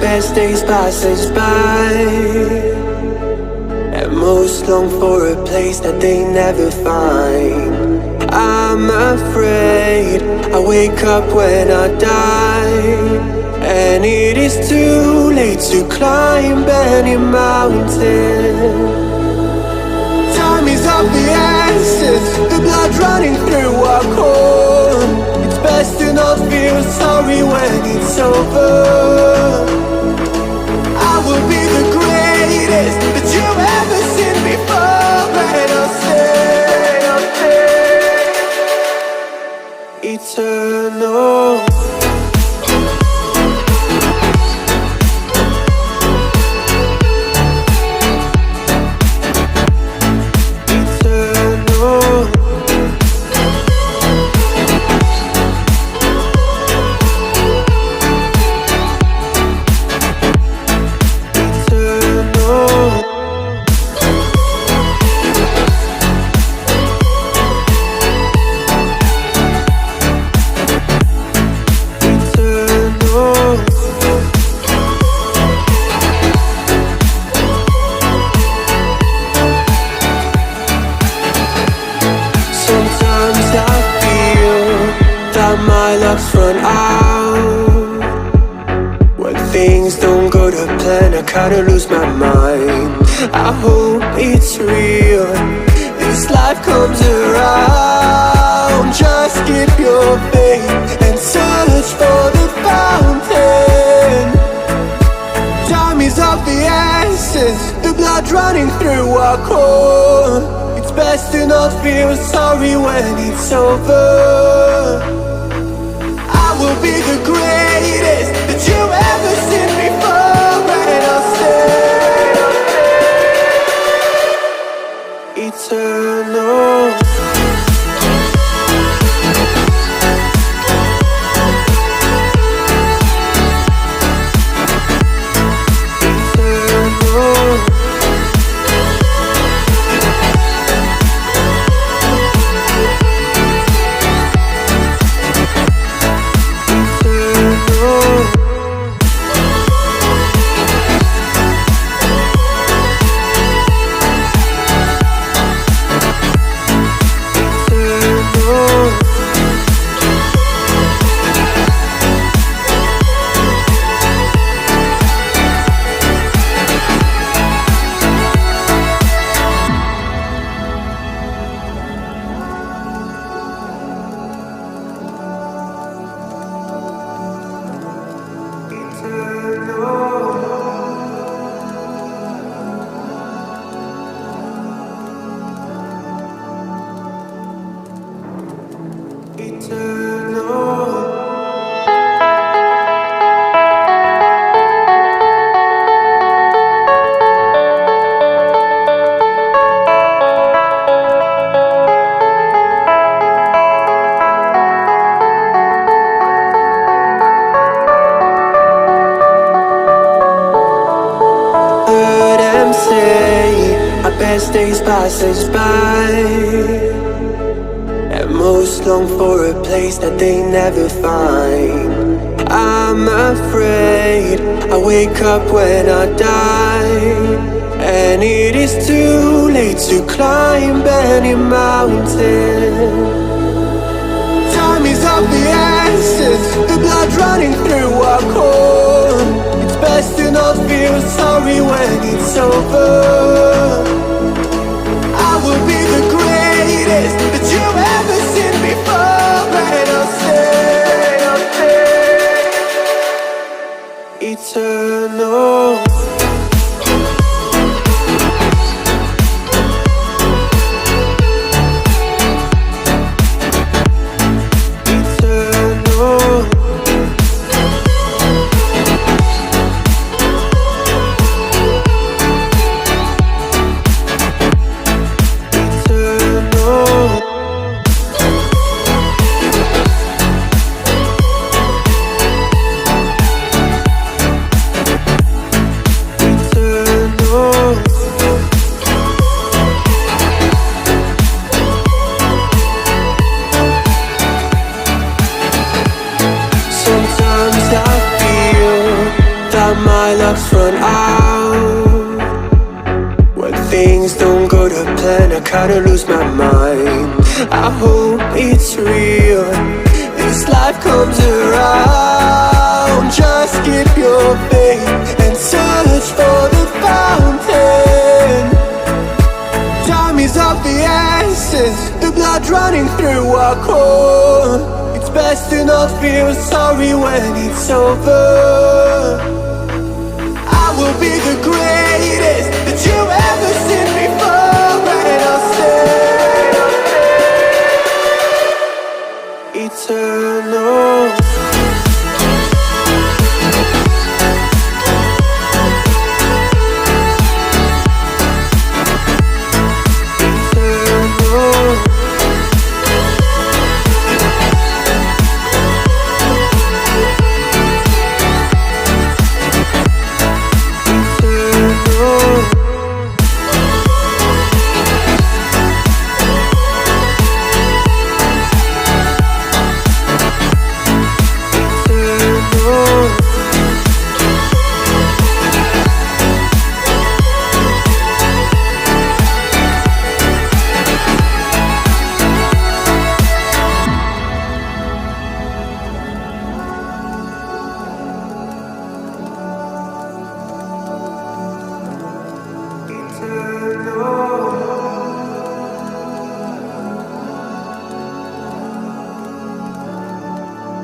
Best days passes by, and most long for a place that they never find. I'm afraid I wake up when I die, and it is too late to climb any mountain. Time is of the essence, the blood running through our core. It's best to not feel sorry when it's over. I will be the greatest that you've ever seen before, and I'll stay eternal. Run out when things don't go to plan. I kinda lose my mind. I hope it's real. This life comes around. Just keep your faith and search for the fountain. Time is of the essence, the blood running through our core. It's best to not feel sorry when it's over. Will be the greatest that you've ever seen before, and I'll stay eternal. Best days passes by, and most long for a place that they never find. I'm afraid I wake up when I die, and it is too late to climb any mountain. Time is of the essence, the blood running through our core. It's best to not feel sorry when it's over. I will be the greatest that you've ever seen before, and I'll stay eternal. Eternal. out. When things don't go to plan, I kinda lose my mind. I hope it's real, this life comes around. Just keep your faith and search for the fountain. Time is of the essence, the blood running through our core. It's best to not feel sorry when it's over. I will be the greatest that you've ever seen before, and I'll stay eternal. No.